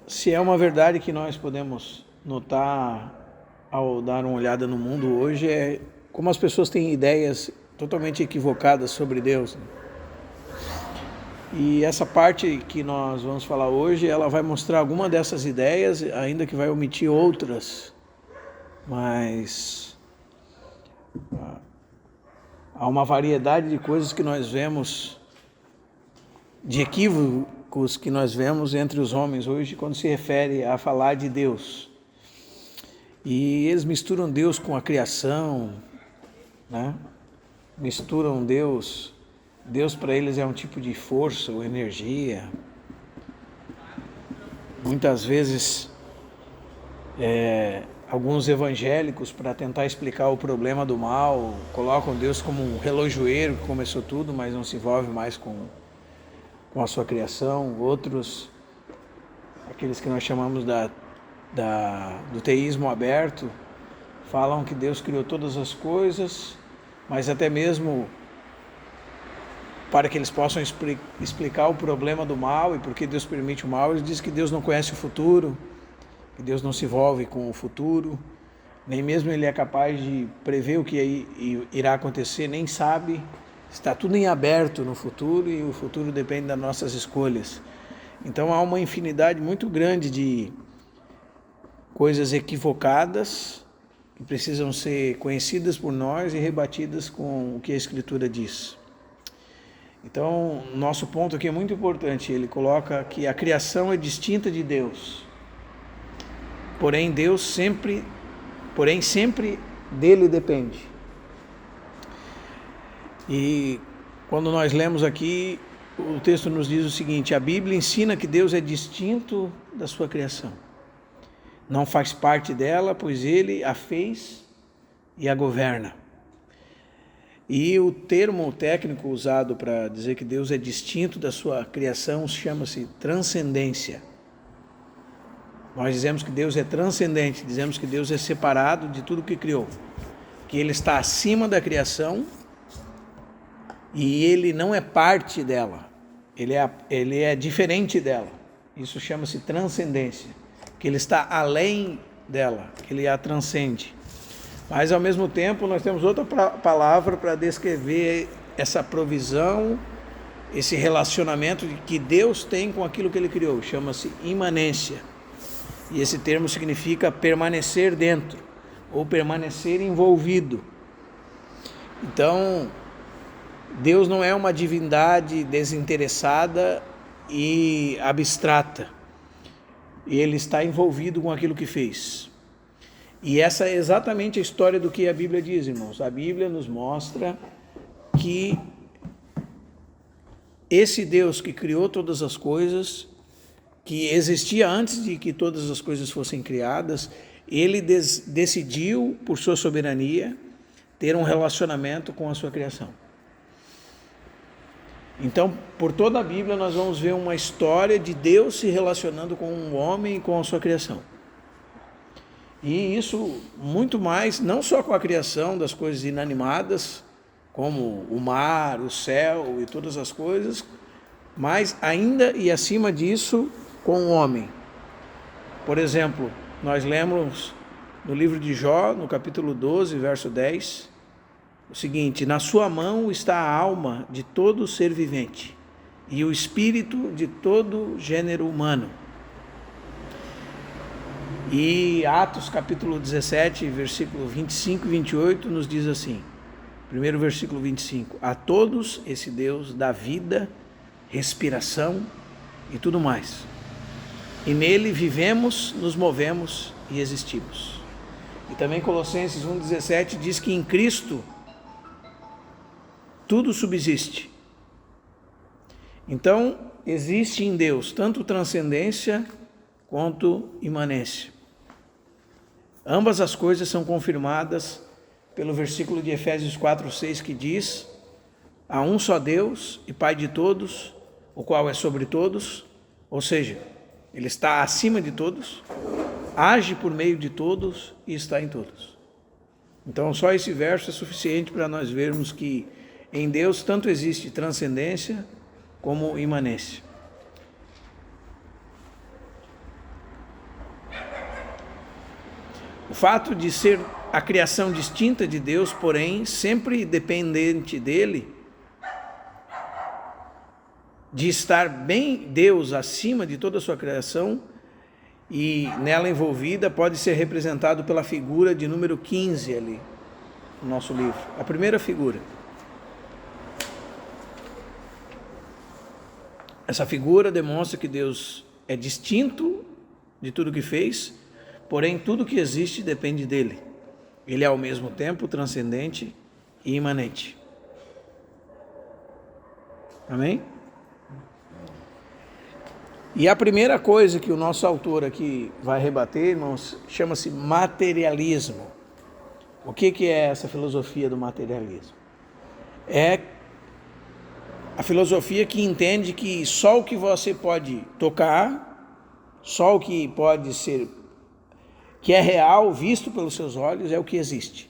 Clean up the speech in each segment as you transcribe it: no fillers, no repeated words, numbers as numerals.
se é uma verdade que nós podemos notar ao dar uma olhada no mundo hoje, é como as pessoas têm ideias totalmente equivocadas sobre Deus, né? E essa parte que nós vamos falar hoje, ela vai mostrar alguma dessas ideias, ainda que vai omitir outras, mas há uma variedade de coisas que nós vemos, de equívocos que nós vemos entre os homens hoje quando se refere a falar de Deus. E eles misturam Deus com a criação, né? Misturam Deus para eles é um tipo de força ou energia. Muitas vezes, alguns evangélicos, para tentar explicar o problema do mal, colocam Deus como um relojoeiro que começou tudo, mas não se envolve mais com a sua criação. Outros, aqueles que nós chamamos do teísmo aberto, falam que Deus criou todas as coisas, mas até mesmo para que eles possam explicar o problema do mal e por que Deus permite o mal, eles dizem que Deus não conhece o futuro, que Deus não se envolve com o futuro, nem mesmo Ele é capaz de prever o que irá acontecer, nem sabe, está tudo em aberto no futuro e o futuro depende das nossas escolhas. Então há uma infinidade muito grande de coisas equivocadas que precisam ser conhecidas por nós e rebatidas com o que a Escritura diz. Então, nosso ponto aqui é muito importante. Ele coloca que a criação é distinta de Deus. Porém, sempre dele depende. E quando nós lemos aqui, o texto nos diz o seguinte: a Bíblia ensina que Deus é distinto da sua criação. Não faz parte dela, pois ele a fez e a governa. E o termo técnico usado para dizer que Deus é distinto da sua criação chama-se transcendência. Nós dizemos que Deus é transcendente, dizemos que Deus é separado de tudo que criou, que Ele está acima da criação e Ele não é parte dela, Ele é diferente dela. Isso chama-se transcendência, que Ele está além dela, que Ele a transcende. Mas, ao mesmo tempo, nós temos outra palavra para descrever essa provisão, esse relacionamento que Deus tem com aquilo que Ele criou. Chama-se imanência. E esse termo significa permanecer dentro, ou permanecer envolvido. Então, Deus não é uma divindade desinteressada e abstrata. Ele está envolvido com aquilo que fez. E essa é exatamente a história do que a Bíblia diz, irmãos. A Bíblia nos mostra que esse Deus que criou todas as coisas, que existia antes de que todas as coisas fossem criadas, Ele decidiu, por sua soberania, ter um relacionamento com a sua criação. Então, por toda a Bíblia, nós vamos ver uma história de Deus se relacionando com um homem e com a sua criação. E isso muito mais, não só com a criação das coisas inanimadas, como o mar, o céu e todas as coisas, mas ainda e acima disso com o homem. Por exemplo, nós lemos no livro de Jó, no capítulo 12, verso 10, o seguinte: na sua mão está a alma de todo ser vivente e o espírito de todo gênero humano. E Atos capítulo 17, versículo 25 e 28 nos diz assim, primeiro versículo 25: a todos esse Deus dá vida, respiração e tudo mais. E nele vivemos, nos movemos e existimos. E também Colossenses 1,17 diz que em Cristo tudo subsiste. Então, existe em Deus tanto transcendência quanto imanência. Ambas as coisas são confirmadas pelo versículo de Efésios 4:6 que diz: há um só Deus e Pai de todos, o qual é sobre todos, ou seja, Ele está acima de todos, age por meio de todos e está em todos. Então, só esse verso é suficiente para nós vermos que em Deus tanto existe transcendência como imanência. O fato de ser a criação distinta de Deus, porém, sempre dependente dele, de estar bem Deus acima de toda a sua criação e nela envolvida, pode ser representado pela figura de número 15 ali no nosso livro. A primeira figura. Essa figura demonstra que Deus é distinto de tudo que fez, porém tudo que existe depende dele. Ele é ao mesmo tempo transcendente e imanente. Amém? E a primeira coisa que o nosso autor aqui vai rebater, irmãos, chama-se materialismo. O que é essa filosofia do materialismo? É a filosofia que entende que só o que você pode tocar, só o que pode ser, que é real, visto pelos seus olhos, é o que existe.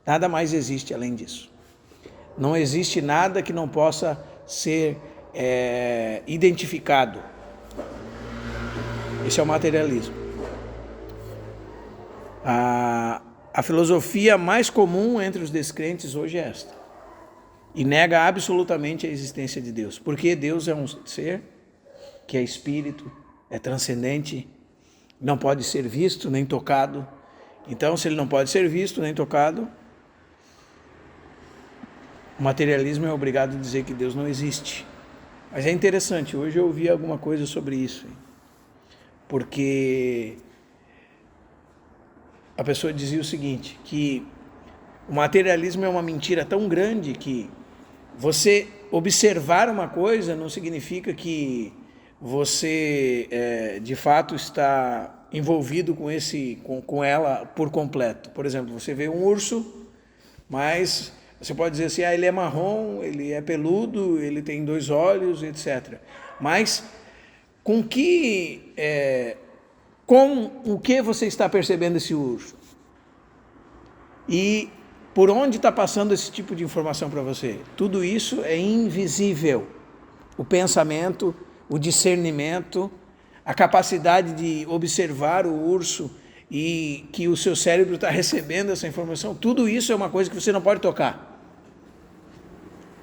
Nada mais existe além disso. Não existe nada que não possa ser identificado. Esse é o materialismo. A filosofia mais comum entre os descrentes hoje é esta. E nega absolutamente a existência de Deus. Porque Deus é um ser que é espírito, é transcendente, não pode ser visto nem tocado. Então, se ele não pode ser visto nem tocado, o materialismo é obrigado a dizer que Deus não existe. Mas é interessante, hoje eu ouvi alguma coisa sobre isso. Porque a pessoa dizia o seguinte, que o materialismo é uma mentira tão grande que você observar uma coisa não significa que você de fato está envolvido com ela por completo. Por exemplo, você vê um urso, mas você pode dizer assim, ele é marrom, ele é peludo, ele tem 2 olhos, etc. Mas com o que você está percebendo esse urso? E por onde está passando esse tipo de informação para você? Tudo isso é invisível. O pensamento, o discernimento, a capacidade de observar o urso e que o seu cérebro está recebendo essa informação, tudo isso é uma coisa que você não pode tocar.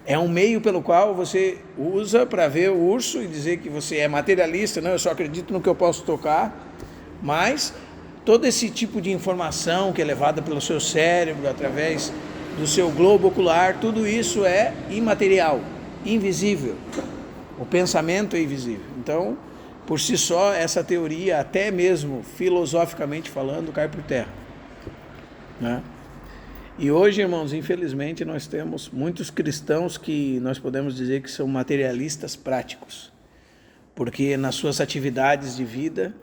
É um meio pelo qual você usa para ver o urso e dizer que você é materialista, não, eu só acredito no que eu posso tocar, mas todo esse tipo de informação que é levada pelo seu cérebro, através do seu globo ocular, tudo isso é imaterial, invisível. O pensamento é invisível. Então, por si só, essa teoria, até mesmo filosoficamente falando, cai por terra, né? E hoje, irmãos, infelizmente, nós temos muitos cristãos que nós podemos dizer que são materialistas práticos, porque nas suas atividades de vida,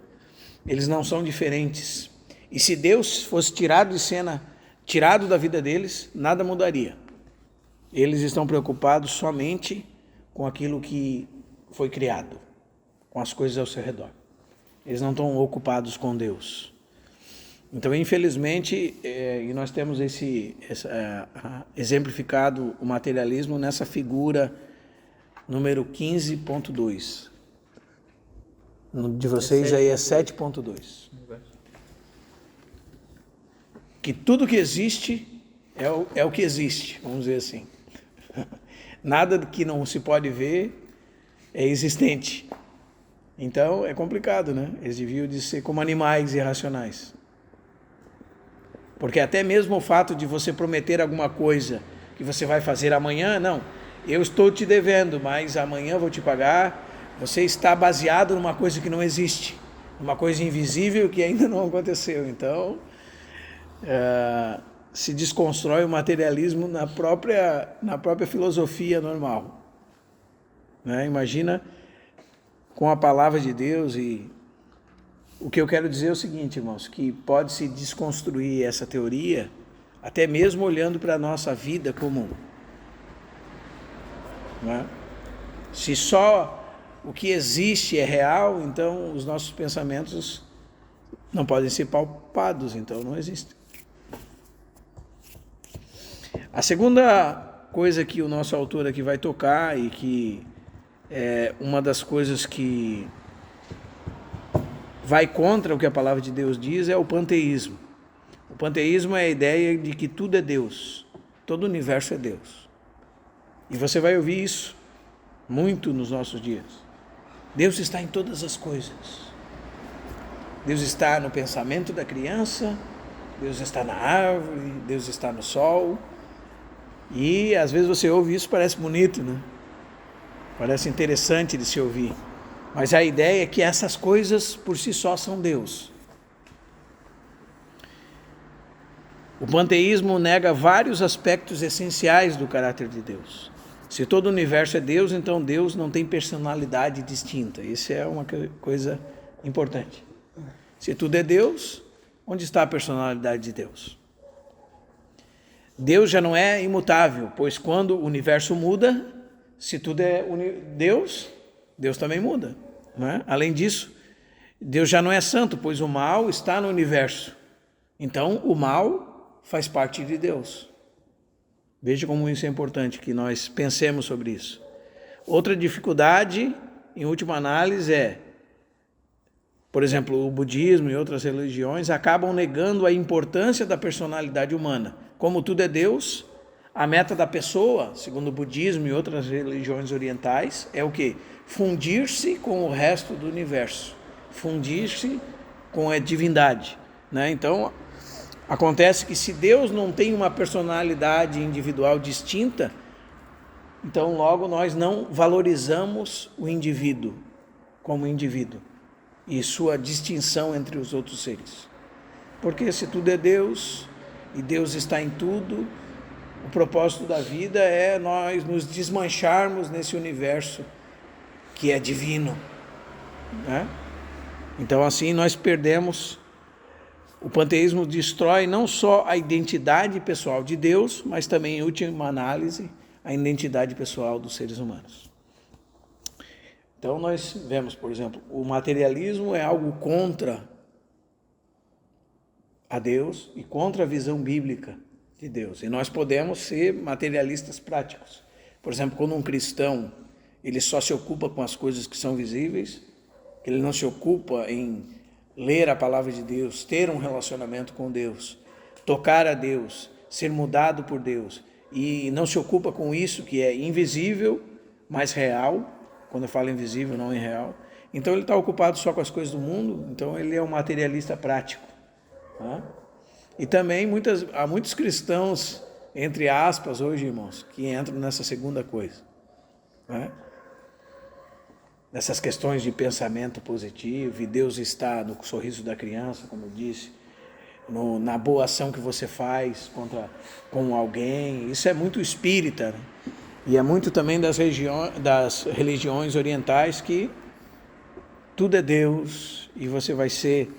eles não são diferentes. E se Deus fosse tirado de cena, tirado da vida deles, nada mudaria. Eles estão preocupados somente com aquilo que foi criado, com as coisas ao seu redor. Eles não estão ocupados com Deus. Então, infelizmente, e nós temos exemplificado o materialismo nessa figura número 15.2. De vocês aí é 7.2. Que tudo que existe é o que existe, vamos dizer assim. Nada que não se pode ver é existente. Então, é complicado, né? Eles deviam de ser como animais irracionais. Porque até mesmo o fato de você prometer alguma coisa que você vai fazer amanhã, não, eu estou te devendo, mas amanhã vou te pagar, você está baseado numa coisa que não existe, numa coisa invisível que ainda não aconteceu. Então, se desconstrói o materialismo na própria filosofia normal, né? Imagina com a palavra de Deus. E o que eu quero dizer é o seguinte, irmãos, que pode-se desconstruir essa teoria até mesmo olhando para a nossa vida comum, né? Se só o que existe é real, então os nossos pensamentos não podem ser palpados, então não existem. A segunda coisa que o nosso autor aqui vai tocar, e que é uma das coisas que vai contra o que a palavra de Deus diz, é o panteísmo. O panteísmo é a ideia de que tudo é Deus, todo o universo é Deus. E você vai ouvir isso muito nos nossos dias. Deus está em todas as coisas. Deus está no pensamento da criança, Deus está na árvore, Deus está no sol. E às vezes você ouve isso, parece bonito, né? Parece interessante de se ouvir. Mas a ideia é que essas coisas por si só são Deus. O panteísmo nega vários aspectos essenciais do caráter de Deus. Se todo o universo é Deus, então Deus não tem personalidade distinta. Isso é uma coisa importante. Se tudo é Deus, onde está a personalidade de Deus? Deus já não é imutável, pois quando o universo muda, se tudo é Deus, Deus também muda. Não é? Além disso, Deus já não é santo, pois o mal está no universo. Então, o mal faz parte de Deus. Veja como isso é importante, que nós pensemos sobre isso. Outra dificuldade, em última análise, é, por exemplo, o budismo e outras religiões acabam negando a importância da personalidade humana. Como tudo é Deus, a meta da pessoa, segundo o budismo e outras religiões orientais, é o quê? Fundir-se com o resto do universo. Fundir-se com a divindade. Né? Então, acontece que se Deus não tem uma personalidade individual distinta, então logo nós não valorizamos o indivíduo como indivíduo e sua distinção entre os outros seres. Porque se tudo é Deus e Deus está em tudo, o propósito da vida é nós nos desmancharmos nesse universo que é divino. Né? Então assim nós perdemos. O panteísmo destrói não só a identidade pessoal de Deus, mas também, em última análise, a identidade pessoal dos seres humanos. Então nós vemos, por exemplo, o materialismo é algo contra a Deus e contra a visão bíblica de Deus. E nós podemos ser materialistas práticos. Por exemplo, quando um cristão ele só se ocupa com as coisas que são visíveis, ele não se ocupa em ler a palavra de Deus, ter um relacionamento com Deus, tocar a Deus, ser mudado por Deus, e não se ocupa com isso que é invisível, mas real. Quando eu falo invisível, não é real. Então ele está ocupado só com as coisas do mundo, então ele é um materialista prático. Tá? E também há muitos cristãos, entre aspas, hoje, irmãos, que entram nessa segunda coisa. Tá? Nessas questões de pensamento positivo, e Deus está no sorriso da criança, como eu disse, na boa ação que você faz com alguém. Isso é muito espírita, né? E é muito também das religiões orientais, que tudo é Deus e você vai ser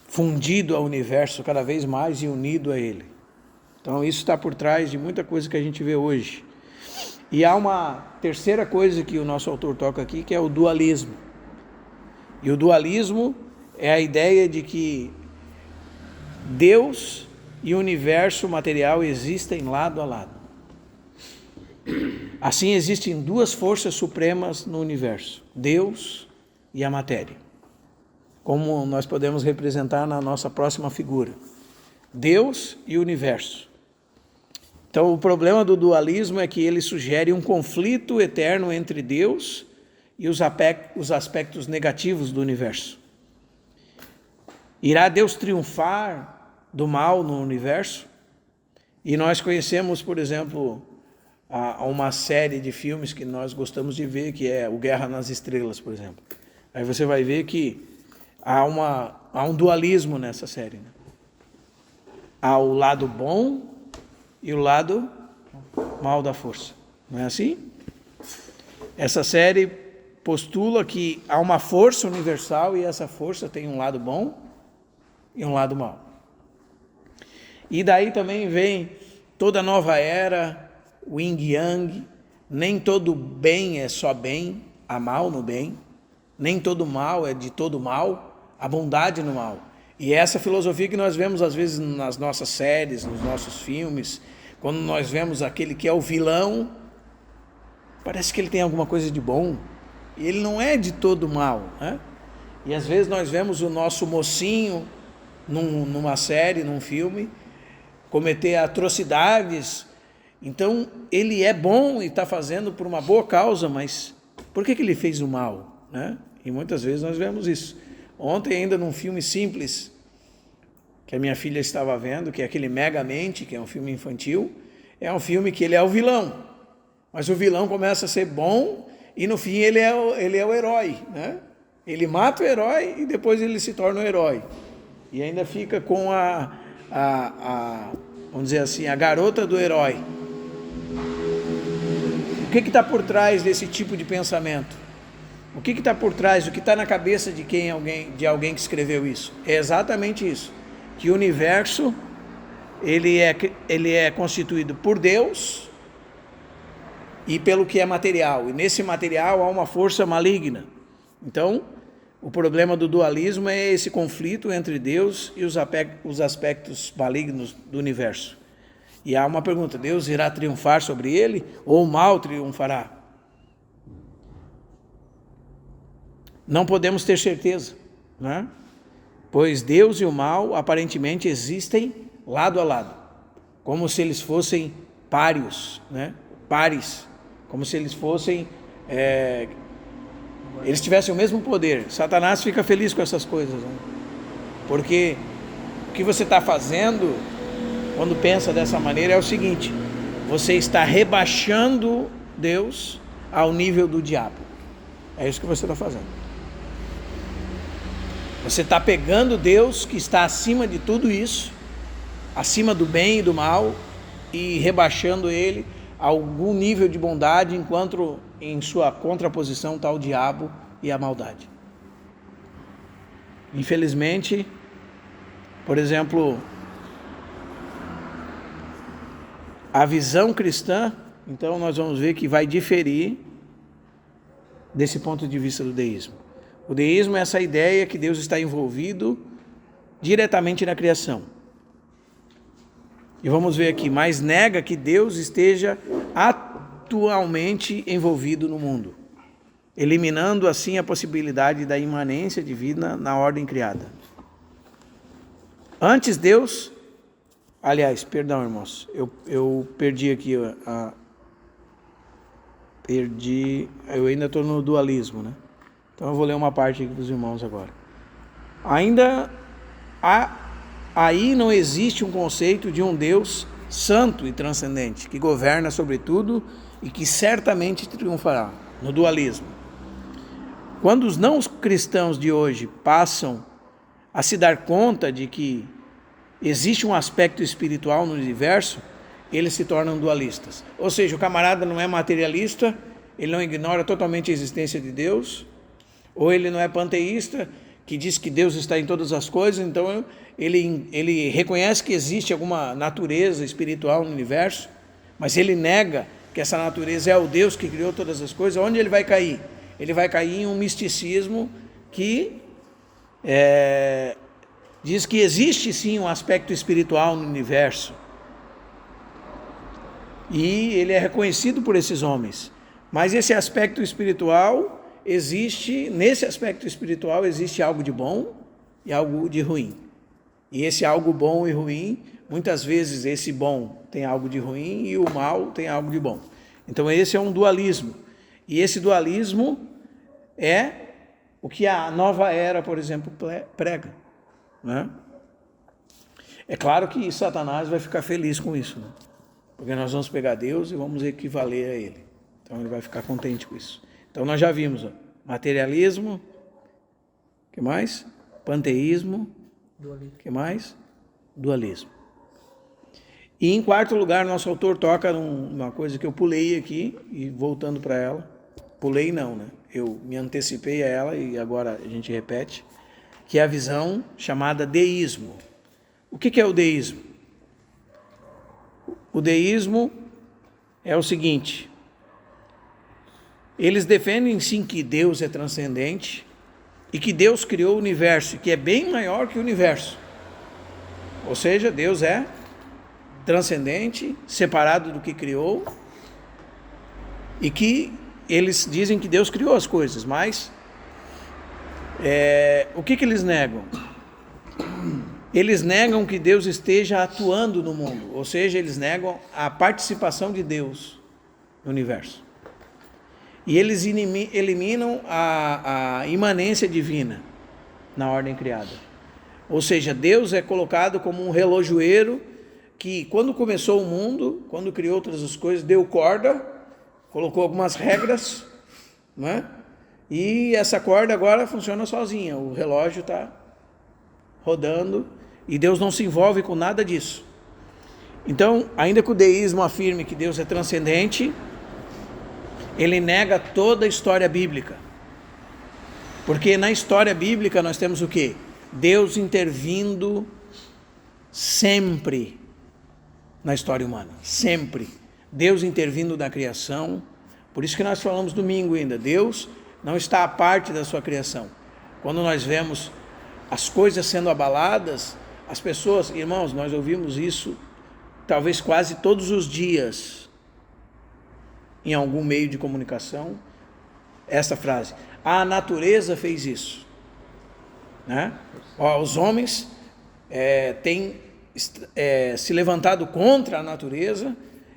fundido ao universo cada vez mais e unido a Ele. Então isso está por trás de muita coisa que a gente vê hoje. E há uma terceira coisa que o nosso autor toca aqui, que é o dualismo. E o dualismo é a ideia de que Deus e o universo material existem lado a lado. Assim existem duas forças supremas no universo, Deus e a matéria. Como nós podemos representar na nossa próxima figura. Deus e o universo. Então, o problema do dualismo é que ele sugere um conflito eterno entre Deus e os aspectos negativos do universo. Irá Deus triunfar do mal no universo? E nós conhecemos, por exemplo, uma série de filmes que nós gostamos de ver, que é o Guerra nas Estrelas, por exemplo. Aí você vai ver que há um dualismo nessa série. Né? Há o lado bom e o lado mal da força. Não é assim? Essa série postula que há uma força universal e essa força tem um lado bom e um lado mau. E daí também vem toda a nova era, o yin yang, nem todo bem é só bem, há mal no bem, nem todo mal é de todo mal, há bondade no mal. E essa filosofia que nós vemos às vezes nas nossas séries, nos nossos filmes, quando nós vemos aquele que é o vilão, parece que ele tem alguma coisa de bom, e ele não é de todo mal. Né? E às vezes nós vemos o nosso mocinho numa série, num filme, cometer atrocidades. Então, ele é bom e está fazendo por uma boa causa, mas por que ele fez o mal, né? E muitas vezes nós vemos isso. Ontem, ainda num filme simples, que a minha filha estava vendo, que é aquele Megamente, que é um filme infantil, é um filme que ele é o vilão, mas o vilão começa a ser bom e no fim ele é o herói, né? Ele mata o herói e depois ele se torna o herói. E ainda fica com vamos dizer assim, a garota do herói. O que está por trás desse tipo de pensamento? O que está por trás? O que está na cabeça de alguém que escreveu isso? É exatamente isso. Que o universo ele é constituído por Deus e pelo que é material. E nesse material há uma força maligna. Então, o problema do dualismo é esse conflito entre Deus e os aspectos malignos do universo. E há uma pergunta: Deus irá triunfar sobre ele ou o mal triunfará? Não podemos ter certeza, né? Pois Deus e o mal aparentemente existem lado a lado, como se eles fossem páreos, né? Pares, como se eles fossem, eles tivessem o mesmo poder. Satanás fica feliz com essas coisas, né? Porque o que você está fazendo quando pensa dessa maneira é o seguinte: você está rebaixando Deus ao nível do diabo. É isso que você está fazendo. Você está pegando Deus, que está acima de tudo isso, acima do bem e do mal, e rebaixando ele a algum nível de bondade, enquanto em sua contraposição está o diabo e a maldade. Infelizmente, por exemplo, a visão cristã, então nós vamos ver que vai diferir desse ponto de vista do deísmo. O deísmo é essa ideia que Deus está envolvido diretamente na criação. E vamos ver aqui, mas nega que Deus esteja atualmente envolvido no mundo, eliminando assim a possibilidade da imanência divina na ordem criada. Antes Deus, aliás, perdão, irmãos, eu perdi aqui eu ainda estou no dualismo, né? Então eu vou ler uma parte aqui para os irmãos agora. Aí não existe um conceito de um Deus santo e transcendente, que governa sobre tudo e que certamente triunfará, no dualismo. Quando os não cristãos de hoje passam a se dar conta de que existe um aspecto espiritual no universo, eles se tornam dualistas. Ou seja, o camarada não é materialista, ele não ignora totalmente a existência de Deus, ou ele não é panteísta, que diz que Deus está em todas as coisas, então ele reconhece que existe alguma natureza espiritual no universo, mas ele nega que essa natureza é o Deus que criou todas as coisas. Onde ele vai cair? Ele vai cair em um misticismo que diz que existe sim um aspecto espiritual no universo, e ele é reconhecido por esses homens, mas esse aspecto espiritual nesse aspecto espiritual existe algo de bom e algo de ruim. E esse algo bom e ruim, muitas vezes esse bom tem algo de ruim e o mal tem algo de bom. Então esse é um dualismo. E esse dualismo é o que a nova era, por exemplo, prega, né? É claro que Satanás vai ficar feliz com isso, né? Porque nós vamos pegar Deus e vamos equivaler a ele. Então ele vai ficar contente com isso. Então nós já vimos, materialismo, o que mais? Panteísmo, o que mais? Dualismo. E em quarto lugar, nosso autor toca numa coisa que eu pulei aqui, e voltando para ela, pulei não, né? Eu me antecipei a ela e agora a gente repete, que é a visão chamada deísmo. O que é o deísmo? O deísmo é o seguinte: eles defendem sim que Deus é transcendente e que Deus criou o universo, que é bem maior que o universo. Ou seja, Deus é transcendente, separado do que criou, e que eles dizem que Deus criou as coisas, mas o que eles negam? Eles negam que Deus esteja atuando no mundo, ou seja, eles negam a participação de Deus no universo. E eles eliminam a imanência divina na ordem criada. Ou seja, Deus é colocado como um relojoeiro que, quando começou o mundo, quando criou todas as coisas, deu corda, colocou algumas regras, né? E essa corda agora funciona sozinha, o relógio está rodando e Deus não se envolve com nada disso. Então, ainda que o deísmo afirme que Deus é transcendente, ele nega toda a história bíblica. Porque na história bíblica nós temos o quê? Deus intervindo sempre na história humana, sempre. Deus intervindo na criação. Por isso que nós falamos domingo ainda, Deus não está à parte da sua criação. Quando nós vemos as coisas sendo abaladas, as pessoas, irmãos, nós ouvimos isso talvez quase todos os dias em algum meio de comunicação, essa frase: a natureza fez isso, né? Os homens têm se levantado contra a natureza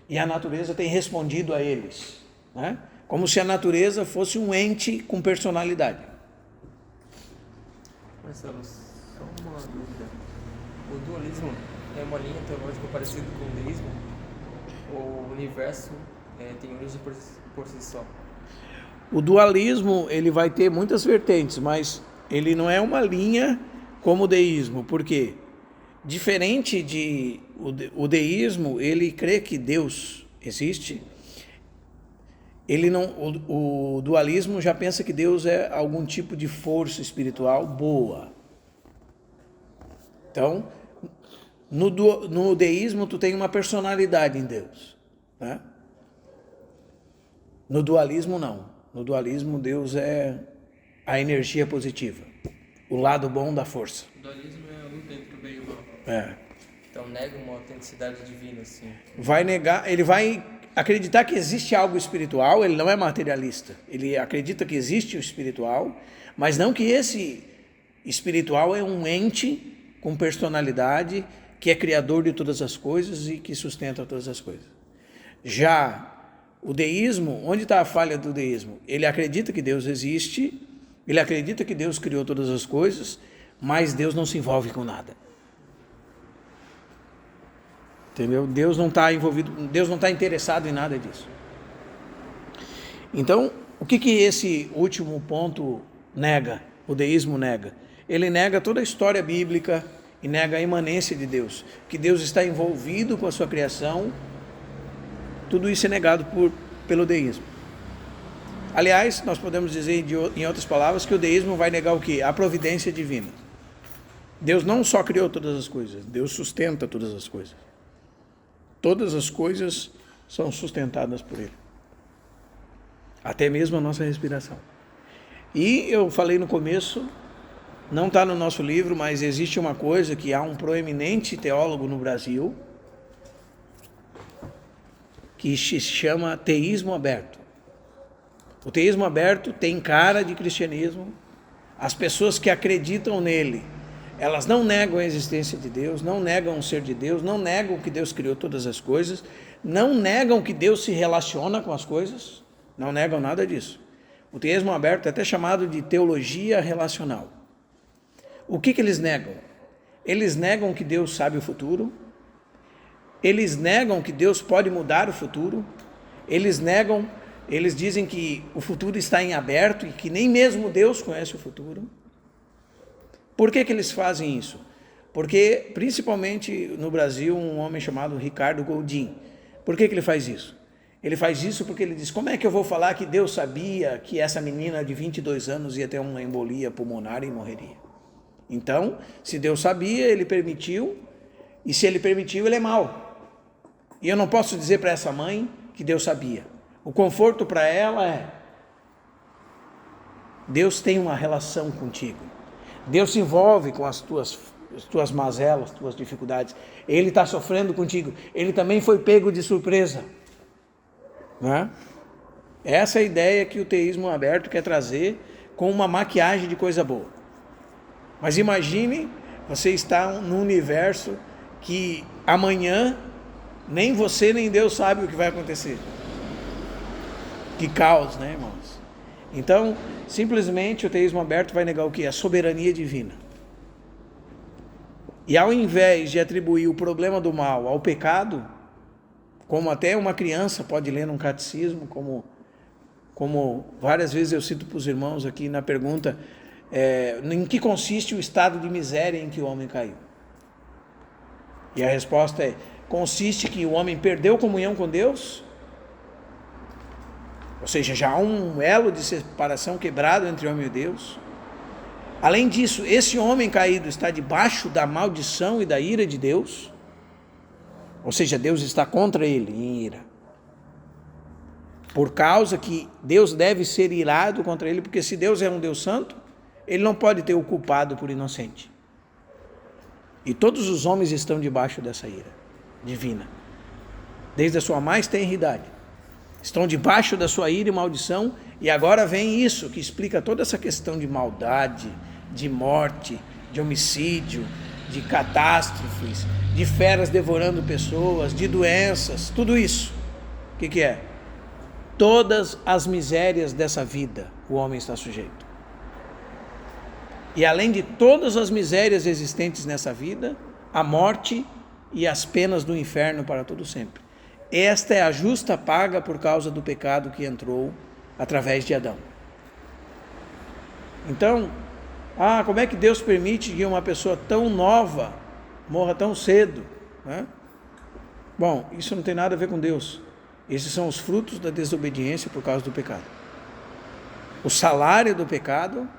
e a natureza tem respondido a eles, né? Como se a natureza fosse um ente com personalidade. Marcelo, só uma dúvida. O dualismo é uma linha teológica parecida com o deísmo? Ou o universo tem origem por si só? O dualismo ele vai ter muitas vertentes, mas ele não é uma linha como o deísmo. Por quê? Diferente de o deísmo, ele crê que Deus existe. Ele não, o dualismo já pensa que Deus é algum tipo de força espiritual boa. Então, no deísmo tu tem uma personalidade em Deus, né? No dualismo não. No dualismo Deus é a energia positiva, o lado bom da força. O dualismo é a luta entre o bem e o mal. Então nega uma autenticidade divina, assim. Vai negar, ele vai acreditar que existe algo espiritual, ele não é materialista. Ele acredita que existe o espiritual, mas não que esse espiritual é um ente com personalidade, que é criador de todas as coisas e que sustenta todas as coisas. Já o deísmo, onde está a falha do deísmo? Ele acredita que Deus existe, ele acredita que Deus criou todas as coisas, mas Deus não se envolve com nada. Entendeu? Deus não está envolvido, Deus não está interessado em nada disso. Então, o que esse último ponto nega? O deísmo nega. Ele nega toda a história bíblica e nega a imanência de Deus, que Deus está envolvido com a sua criação. Tudo isso é negado pelo deísmo. Aliás, nós podemos dizer em outras palavras que o deísmo vai negar o quê? A providência divina. Deus não só criou todas as coisas, Deus sustenta todas as coisas. Todas as coisas são sustentadas por Ele. Até mesmo a nossa respiração. E eu falei no começo, não está no nosso livro, mas existe uma coisa que há um proeminente teólogo no Brasil que se chama teísmo aberto. O teísmo aberto tem cara de cristianismo. As pessoas que acreditam nele, elas não negam a existência de Deus, não negam o ser de Deus, não negam que Deus criou todas as coisas, não negam que Deus se relaciona com as coisas, não negam nada disso. O teísmo aberto é até chamado de teologia relacional. O que eles negam? Eles negam que Deus sabe o futuro, eles negam que Deus pode mudar o futuro, eles dizem que o futuro está em aberto e que nem mesmo Deus conhece o futuro. Por que eles fazem isso? Porque, principalmente no Brasil, um homem chamado Ricardo Goldin. Por que ele faz isso? Ele faz isso porque ele diz: como é que eu vou falar que Deus sabia que essa menina de 22 anos ia ter uma embolia pulmonar e morreria? Então, se Deus sabia, Ele permitiu, e se Ele permitiu, Ele é mau. E eu não posso dizer para essa mãe que Deus sabia. O conforto para ela é: Deus tem uma relação contigo. Deus se envolve com as tuas mazelas, tuas dificuldades. Ele está sofrendo contigo. Ele também foi pego de surpresa. Né? Essa é a ideia que o teísmo aberto quer trazer com uma maquiagem de coisa boa. Mas imagine Você está num universo que amanhã nem você nem Deus sabe o que vai acontecer. Que caos, né, irmãos? Então, simplesmente o teísmo aberto vai negar o quê? A soberania divina. E ao invés de atribuir o problema do mal ao pecado, como até uma criança pode ler num catecismo, como várias vezes eu cito para os irmãos aqui na pergunta, em que consiste o estado de miséria em que o homem caiu? E a resposta é, consiste que o homem perdeu comunhão com Deus, ou seja, já há um elo de separação quebrado entre homem e Deus. Além disso, esse homem caído está debaixo da maldição e da ira de Deus, ou seja, Deus está contra ele em ira. Por causa que Deus deve ser irado contra ele, porque se Deus é um Deus santo, ele não pode ter o culpado por inocente. E todos os homens estão debaixo dessa ira divina, desde a sua mais tenra idade. Estão debaixo da sua ira e maldição, e agora vem isso que explica toda essa questão de maldade, de morte, de homicídio, de catástrofes, de feras devorando pessoas, de doenças, tudo isso. O que é? Todas as misérias dessa vida o homem está sujeito. E além de todas as misérias existentes nessa vida, a morte e as penas do inferno para todo sempre. Esta é a justa paga por causa do pecado que entrou através de Adão. Então, como é que Deus permite que uma pessoa tão nova morra tão cedo, né? Bom, isso não tem nada a ver com Deus. Esses são os frutos da desobediência por causa do pecado. O salário do pecado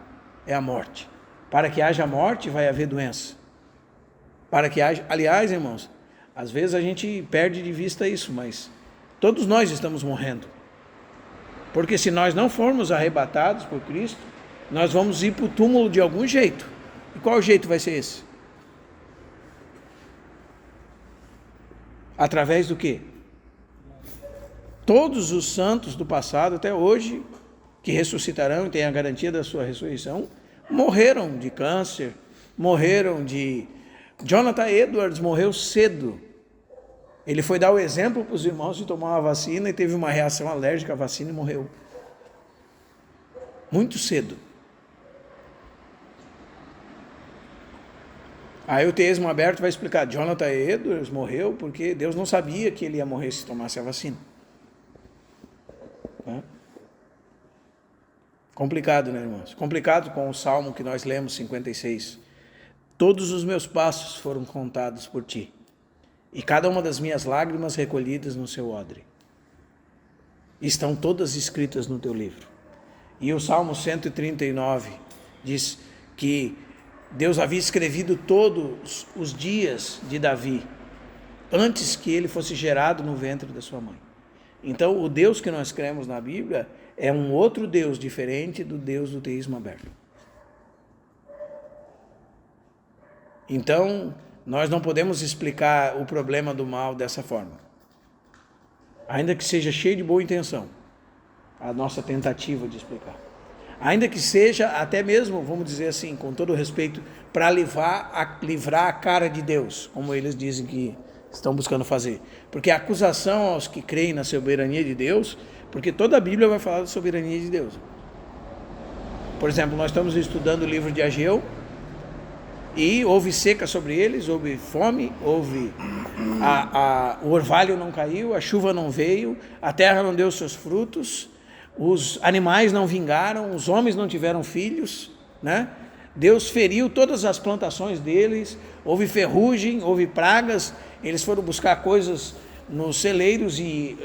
é a morte. Para que haja morte, vai haver doença. Para que haja... Aliás, irmãos, às vezes a gente perde de vista isso, mas todos nós estamos morrendo. Porque se nós não formos arrebatados por Cristo, nós vamos ir para o túmulo de algum jeito. E qual jeito vai ser esse? Através do quê? Todos os santos do passado até hoje, que ressuscitarão e têm a garantia da sua ressurreição, morreram de câncer, morreram de... Jonathan Edwards morreu cedo. Ele foi dar o exemplo para os irmãos de tomar uma vacina e teve uma reação alérgica à vacina e morreu. Muito cedo. Aí o teísmo aberto vai explicar, Jonathan Edwards morreu porque Deus não sabia que ele ia morrer se tomasse a vacina. Complicado, né, irmãos? Complicado com o Salmo que nós lemos, 56. Todos os meus passos foram contados por ti, e cada uma das minhas lágrimas recolhidas no seu odre. Estão todas escritas no teu livro. E o Salmo 139 diz que Deus havia escrevido todos os dias de Davi, antes que ele fosse gerado no ventre da sua mãe. Então, o Deus que nós cremos na Bíblia é um outro Deus, diferente do Deus do teísmo aberto. Então, nós não podemos explicar o problema do mal dessa forma. Ainda que seja cheio de boa intenção, a nossa tentativa de explicar. Ainda que seja até mesmo, vamos dizer assim, com todo respeito, para livrar a cara de Deus, como eles dizem que estão buscando fazer. Porque a acusação aos que creem na soberania de Deus, porque toda a Bíblia vai falar da soberania de Deus. Por exemplo, nós estamos estudando o livro de Ageu, e houve seca sobre eles, houve fome, o orvalho não caiu, a chuva não veio, a terra não deu seus frutos, os animais não vingaram, os homens não tiveram filhos, né? Deus feriu todas as plantações deles, houve ferrugem, houve pragas, eles foram buscar coisas nos celeiros e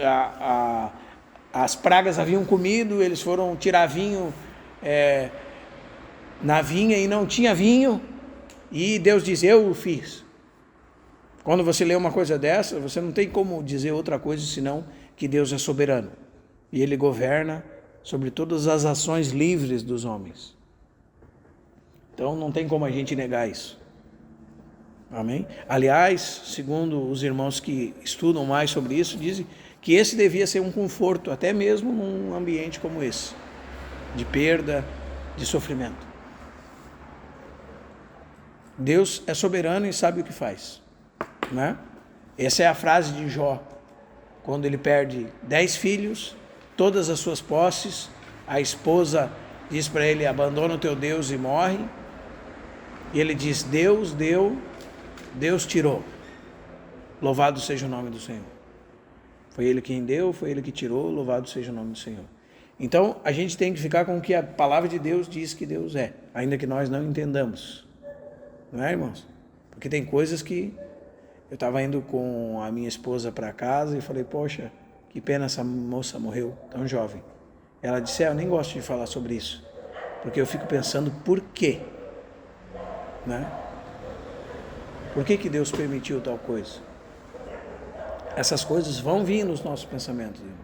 as pragas haviam comido, eles foram tirar vinho na vinha e não tinha vinho, e Deus diz, eu o fiz. Quando você lê uma coisa dessa, você não tem como dizer outra coisa senão que Deus é soberano. E Ele governa sobre todas as ações livres dos homens. Então não tem como a gente negar isso. Amém? Aliás, segundo os irmãos que estudam mais sobre isso, dizem que esse devia ser um conforto, até mesmo num ambiente como esse, de perda, de sofrimento. Deus é soberano e sabe o que faz, né? Essa é a frase de Jó, quando ele perde 10 filhos, todas as suas posses, a esposa diz para ele, abandona o teu Deus e morre, e ele diz, Deus deu, Deus tirou, louvado seja o nome do Senhor. Foi Ele quem deu, foi Ele que tirou, louvado seja o nome do Senhor. Então, a gente tem que ficar com o que a palavra de Deus diz que Deus é, ainda que nós não entendamos. Não é, irmãos? Porque tem coisas que... Eu estava indo com a minha esposa para casa e falei, poxa, que pena essa moça morreu tão jovem. Ela disse, eu nem gosto de falar sobre isso, porque eu fico pensando por quê, né? Por que Deus permitiu tal coisa? Essas coisas vão vir nos nossos pensamentos, irmãos.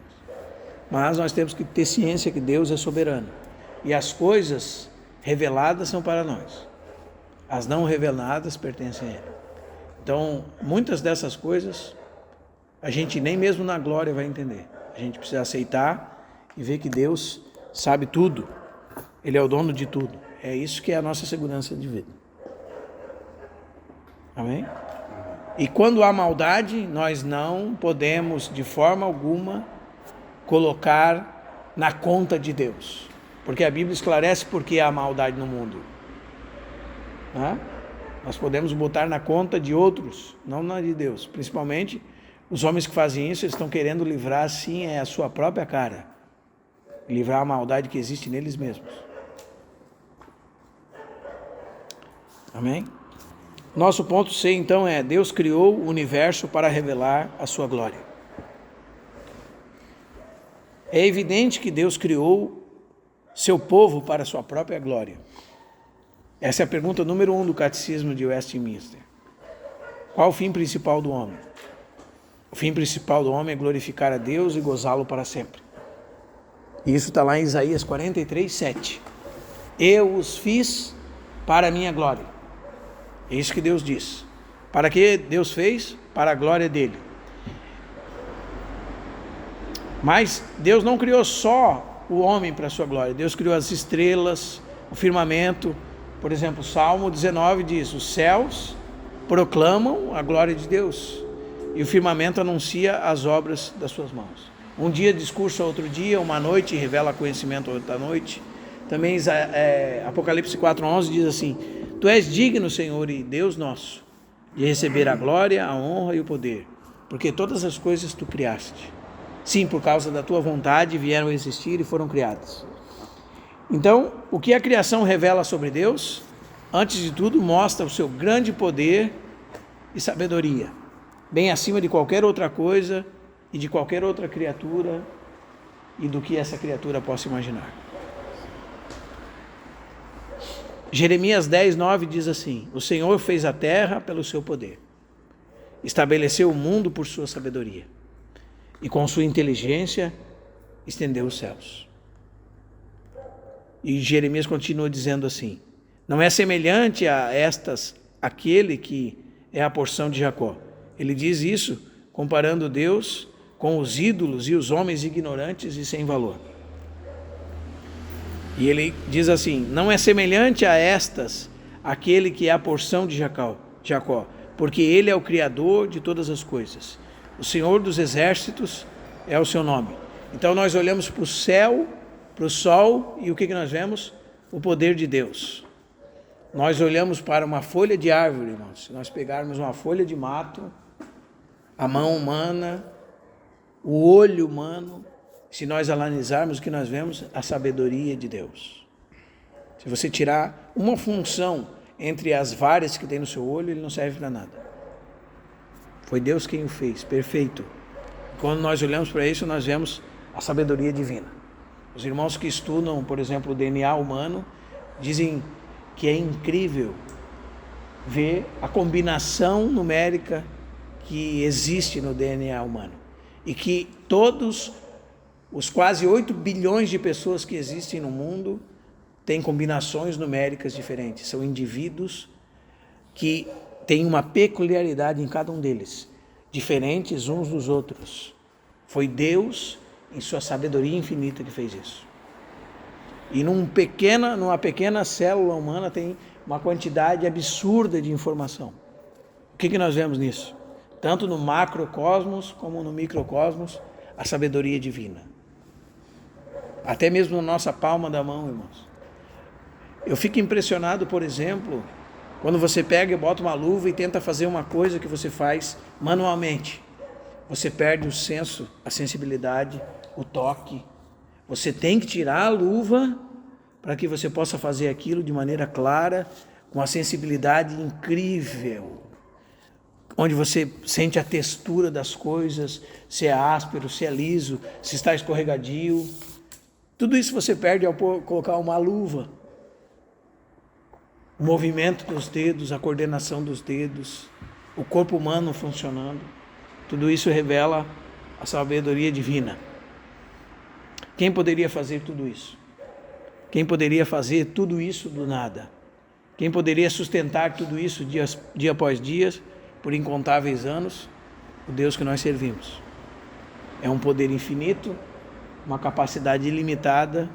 Mas nós temos que ter ciência que Deus é soberano. E as coisas reveladas são para nós. As não reveladas pertencem a Ele. Então, muitas dessas coisas, a gente nem mesmo na glória vai entender. A gente precisa aceitar e ver que Deus sabe tudo. Ele é o dono de tudo. É isso que é a nossa segurança de vida. Amém? E quando há maldade, nós não podemos, de forma alguma, colocar na conta de Deus. Porque a Bíblia esclarece por que há maldade no mundo. Né? Nós podemos botar na conta de outros, não na de Deus. Principalmente, os homens que fazem isso, eles estão querendo livrar, sim, a sua própria cara. Livrar a maldade que existe neles mesmos. Amém? Nosso ponto C, então, é Deus criou o universo para revelar a sua glória. É evidente que Deus criou seu povo para a sua própria glória. Essa é a pergunta número 1 do Catecismo de Westminster. Qual o fim principal do homem? O fim principal do homem é glorificar a Deus e gozá-lo para sempre. E isso está lá em Isaías 43, 7. Eu os fiz para a minha glória. É isso que Deus diz. Para que Deus fez? Para a glória dele. Mas Deus não criou só o homem para a sua glória. Deus criou as estrelas, o firmamento. Por exemplo, Salmo 19 diz, os céus proclamam a glória de Deus e o firmamento anuncia as obras das suas mãos. Um dia discursa outro dia, uma noite revela conhecimento outra noite. Também Apocalipse 4:11 diz assim, Tu és digno, Senhor e Deus nosso, de receber a glória, a honra e o poder, porque todas as coisas Tu criaste. Sim, por causa da Tua vontade vieram a existir e foram criadas. Então, o que a criação revela sobre Deus? Antes de tudo, mostra o seu grande poder e sabedoria, bem acima de qualquer outra coisa e de qualquer outra criatura e do que essa criatura possa imaginar. Jeremias 10:9 diz assim, o Senhor fez a terra pelo seu poder, estabeleceu o mundo por sua sabedoria e com sua inteligência estendeu os céus. E Jeremias continua dizendo assim, não é semelhante a estas aquele que é a porção de Jacó. Ele diz isso comparando Deus com os ídolos e os homens ignorantes e sem valor. E ele diz assim, não é semelhante a estas aquele que é a porção de Jacó, porque ele é o Criador de todas as coisas. O Senhor dos exércitos é o seu nome. Então nós olhamos para o céu, para o sol, e o que nós vemos? O poder de Deus. Nós olhamos para uma folha de árvore, irmãos. Se nós pegarmos uma folha de mato, a mão humana, o olho humano, se nós analisarmos o que nós vemos, a sabedoria de Deus. Se você tirar uma função entre as várias que tem no seu olho, ele não serve para nada. Foi Deus quem o fez, perfeito. Quando nós olhamos para isso, nós vemos a sabedoria divina. Os irmãos que estudam, por exemplo, o DNA humano, dizem que é incrível ver a combinação numérica que existe no DNA humano. E que todos os quase 8 bilhões de pessoas que existem no mundo têm combinações numéricas diferentes. São indivíduos que têm uma peculiaridade em cada um deles, diferentes uns dos outros. Foi Deus, em sua sabedoria infinita, que fez isso. E numa pequena célula humana tem uma quantidade absurda de informação. O que nós vemos nisso? Tanto no macrocosmos como no microcosmos, a sabedoria divina. Até mesmo na nossa palma da mão, irmãos. Eu fico impressionado, por exemplo, quando você pega e bota uma luva e tenta fazer uma coisa que você faz manualmente. Você perde o senso, a sensibilidade, o toque. Você tem que tirar a luva para que você possa fazer aquilo de maneira clara, com a sensibilidade incrível, onde você sente a textura das coisas, se é áspero, se é liso, se está escorregadio. Tudo isso você perde ao colocar uma luva. O movimento dos dedos, a coordenação dos dedos, o corpo humano funcionando. Tudo isso revela a sabedoria divina. Quem poderia fazer tudo isso? Quem poderia fazer tudo isso do nada? Quem poderia sustentar tudo isso dia após dia, por incontáveis anos? O Deus que nós servimos. É um poder infinito, uma capacidade ilimitada,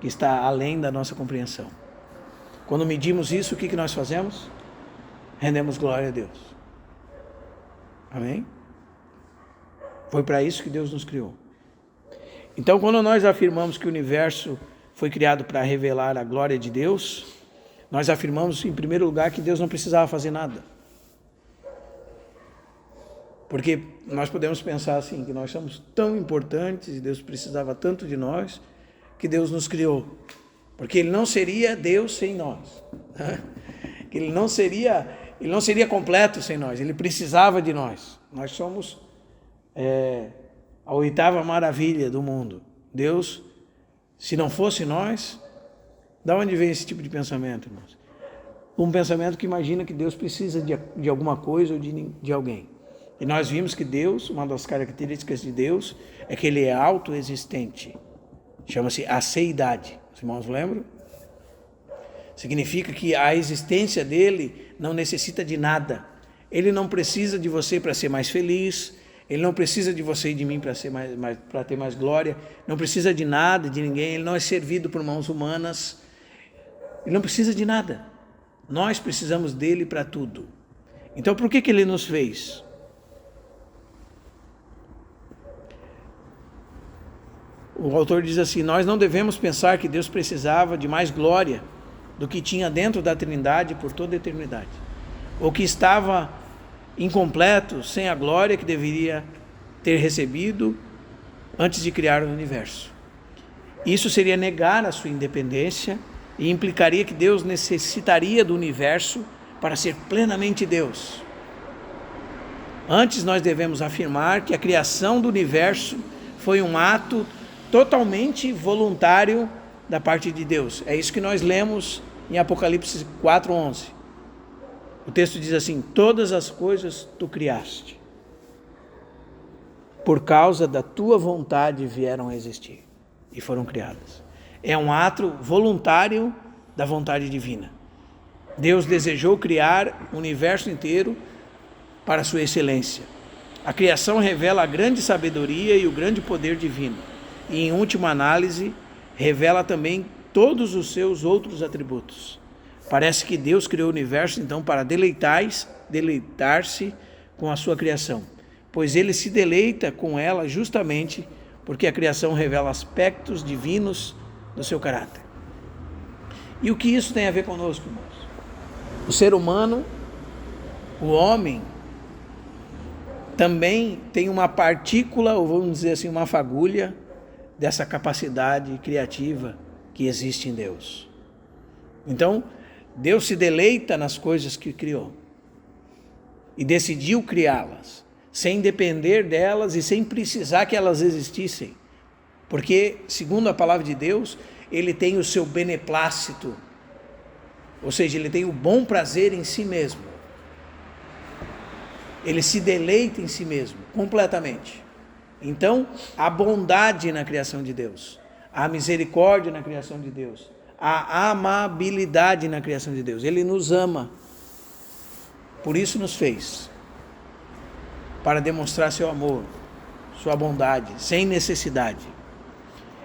que está além da nossa compreensão. Quando medimos isso, o que nós fazemos? Rendemos glória a Deus. Amém? Foi para isso que Deus nos criou. Então, quando nós afirmamos que o universo foi criado para revelar a glória de Deus, nós afirmamos, em primeiro lugar, que Deus não precisava fazer nada. Porque nós podemos pensar assim, que nós somos tão importantes e Deus precisava tanto de nós, que Deus nos criou. Porque Ele não seria Deus sem nós. Ele não seria completo sem nós, Ele precisava de nós. Nós somos a oitava maravilha do mundo. Deus, se não fosse nós, da onde vem esse tipo de pensamento, irmãos? Um pensamento que imagina que Deus precisa de alguma coisa ou de alguém. E nós vimos que Deus, uma das características de Deus, é que Ele é autoexistente. Chama-se aceidade. Os irmãos lembram? Significa que a existência dele não necessita de nada. Ele não precisa de você para ser mais feliz. Ele não precisa de você e de mim para ter mais glória. Não precisa de nada, de ninguém. Ele não é servido por mãos humanas. Ele não precisa de nada. Nós precisamos dele para tudo. Então, por que ele nos fez? O autor diz assim: nós não devemos pensar que Deus precisava de mais glória do que tinha dentro da Trindade por toda a eternidade, ou que estava incompleto sem a glória que deveria ter recebido antes de criar o universo. Isso seria negar a sua independência e implicaria que Deus necessitaria do universo para ser plenamente Deus. Antes, nós devemos afirmar que a criação do universo foi um ato totalmente voluntário da parte de Deus. É isso que nós lemos em Apocalipse 4:11. O texto diz assim: todas as coisas tu criaste, por causa da tua vontade vieram a existir e foram criadas. É um ato voluntário da vontade divina. Deus desejou criar o universo inteiro para a sua excelência. A criação revela a grande sabedoria e o grande poder divino. E, em última análise, revela também todos os seus outros atributos. Parece que Deus criou o universo, então, para deleitar-se com a sua criação, pois Ele se deleita com ela justamente porque a criação revela aspectos divinos do seu caráter. E o que isso tem a ver conosco, irmãos? O ser humano, o homem, também tem uma partícula, ou vamos dizer assim, uma fagulha dessa capacidade criativa que existe em Deus. Então, Deus se deleita nas coisas que criou e decidiu criá-las, sem depender delas e sem precisar que elas existissem, porque, segundo a palavra de Deus, Ele tem o seu beneplácito, ou seja, Ele tem o bom prazer em si mesmo. Ele se deleita em si mesmo, completamente. Então, a bondade na criação de Deus, a misericórdia na criação de Deus, a amabilidade na criação de Deus. Ele nos ama, por isso nos fez, para demonstrar seu amor, sua bondade, sem necessidade.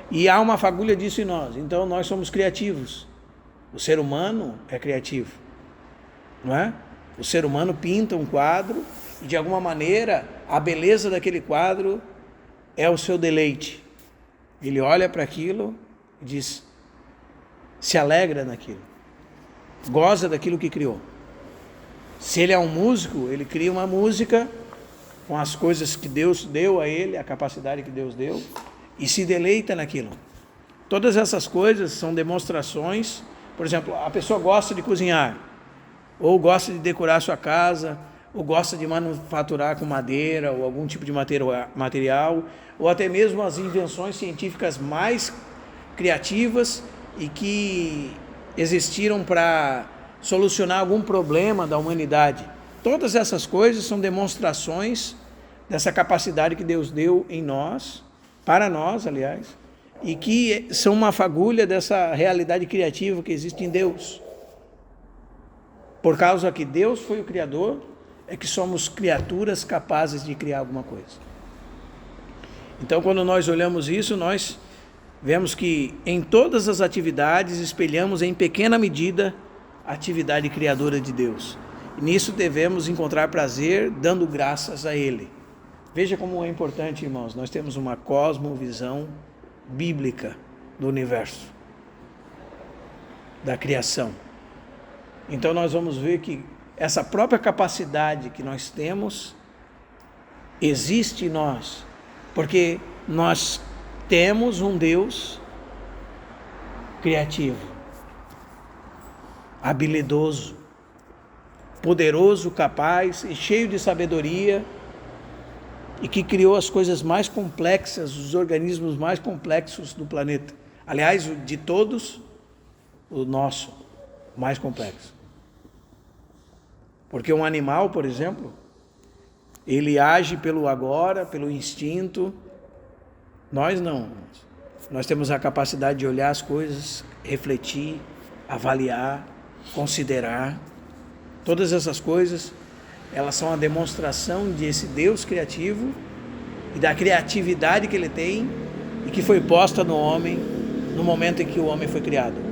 E há uma fagulha disso em nós, então nós somos criativos. O ser humano é criativo, não é? O ser humano pinta um quadro e, de alguma maneira, a beleza daquele quadro é o seu deleite. Ele olha para aquilo e diz, se alegra naquilo, goza daquilo que criou. Se ele é um músico, ele cria uma música com as coisas que Deus deu a ele, a capacidade que Deus deu, e se deleita naquilo. Todas essas coisas são demonstrações. Por exemplo, a pessoa gosta de cozinhar, ou gosta de decorar a sua casa, ou gosta de manufaturar com madeira, ou algum tipo de material, ou até mesmo as invenções científicas mais criativas e que existiram para solucionar algum problema da humanidade. Todas essas coisas são demonstrações dessa capacidade que Deus deu em nós, para nós, aliás, e que são uma fagulha dessa realidade criativa que existe em Deus. Por causa que Deus foi o Criador, é que somos criaturas capazes de criar alguma coisa. Então, quando nós olhamos isso, nós vemos que em todas as atividades espelhamos em pequena medida a atividade criadora de Deus. E nisso devemos encontrar prazer, dando graças a Ele. Veja como é importante, irmãos, nós temos uma cosmovisão bíblica do universo, da criação. Então nós vamos ver que essa própria capacidade que nós temos existe em nós, porque nós temos um Deus criativo, habilidoso, poderoso, capaz e cheio de sabedoria, e que criou as coisas mais complexas, os organismos mais complexos do planeta. Aliás, de todos, o nosso mais complexo. Porque um animal, por exemplo, ele age pelo agora, pelo instinto. Nós não. Nós temos a capacidade de olhar as coisas, refletir, avaliar, considerar. Todas essas coisas, elas são a demonstração desse Deus criativo e da criatividade que Ele tem e que foi posta no homem no momento em que o homem foi criado.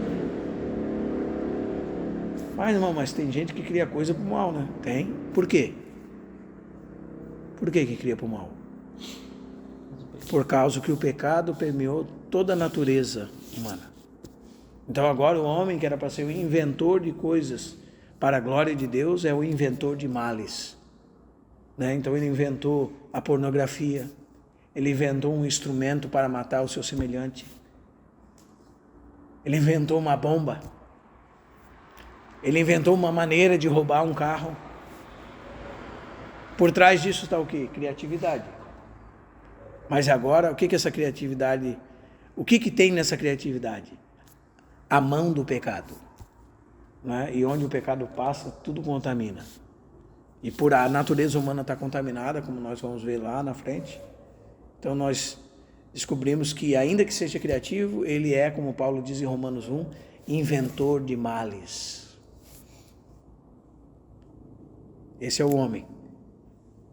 Mas, irmão, mas tem gente que cria coisa para o mal, né? Tem. Por quê? Por que cria para o mal? Por causa que o pecado permeou toda a natureza humana. Então agora o homem, que era para ser o inventor de coisas para a glória de Deus, é o inventor de males. Né? Então ele inventou a pornografia, ele inventou um instrumento para matar o seu semelhante, ele inventou uma bomba, ele inventou uma maneira de roubar um carro. Por trás disso está o quê? Criatividade. Mas agora, o que essa criatividade, o que tem nessa criatividade? A mão do pecado. Né? E onde o pecado passa, tudo contamina. E por a natureza humana estar contaminada, como nós vamos ver lá na frente, então nós descobrimos que, ainda que seja criativo, ele é, como Paulo diz em Romanos 1, inventor de males. Esse é o homem.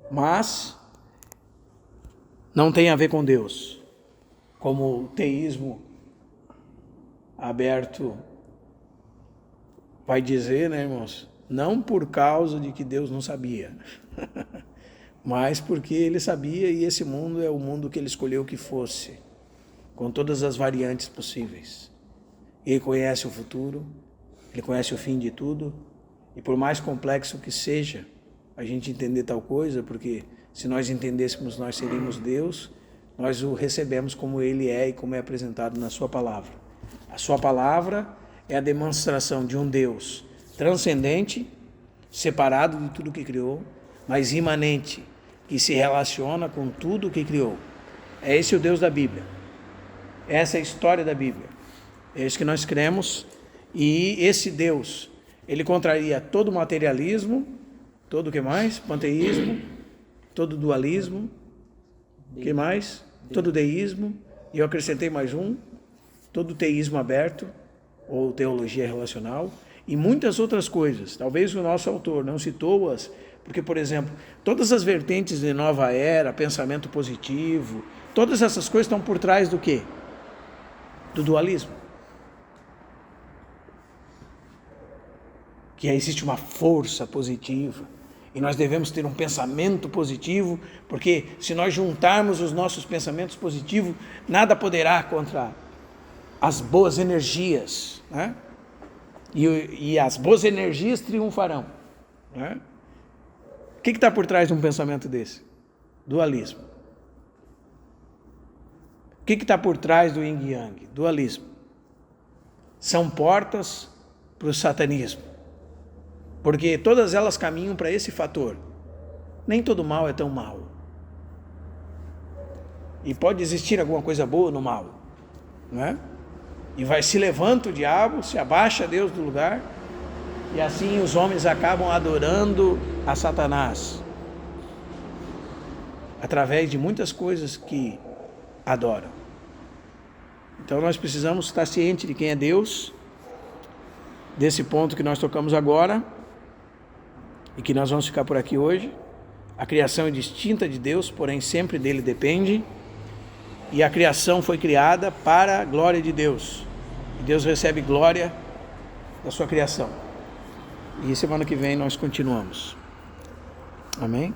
Mas não tem a ver com Deus, como o teísmo aberto vai dizer, né, irmãos? Não por causa de que Deus não sabia, mas porque Ele sabia, e esse mundo é o mundo que Ele escolheu que fosse, com todas as variantes possíveis. Ele conhece o futuro, Ele conhece o fim de tudo, e por mais complexo que seja a gente entender tal coisa, porque se nós entendêssemos, nós seríamos Deus, nós o recebemos como Ele é e como é apresentado na Sua palavra. A Sua palavra é a demonstração de um Deus transcendente, separado de tudo que criou, mas imanente, que se relaciona com tudo que criou. É esse o Deus da Bíblia. Essa é a história da Bíblia. É isso que nós cremos. E esse Deus, ele contraria todo materialismo, todo o que mais? Panteísmo, todo dualismo, o que mais? Todo deísmo, e eu acrescentei mais um, todo teísmo aberto, ou teologia relacional, e muitas outras coisas. Talvez o nosso autor não citou-as, porque, por exemplo, todas as vertentes de nova era, pensamento positivo, todas essas coisas estão por trás do quê? Do dualismo. que existe uma força positiva. E nós devemos ter um pensamento positivo, porque se nós juntarmos os nossos pensamentos positivos, nada poderá contra as boas energias, né? E as boas energias triunfarão, né? O que está por trás de um pensamento desse? Dualismo. O que está por trás do yin e yang? Dualismo. São portas para o satanismo. Porque todas elas caminham para esse fator. Nem todo mal é tão mal. E pode existir alguma coisa boa no mal, né? E se levanta o diabo, se abaixa Deus do lugar, e assim os homens acabam adorando a Satanás, através de muitas coisas que adoram. Então nós precisamos estar cientes de quem é Deus, desse ponto que nós tocamos agora, e que nós vamos ficar por aqui hoje. A criação é distinta de Deus, porém sempre dele depende, e a criação foi criada para a glória de Deus, e Deus recebe glória da sua criação. E semana que vem nós continuamos. Amém?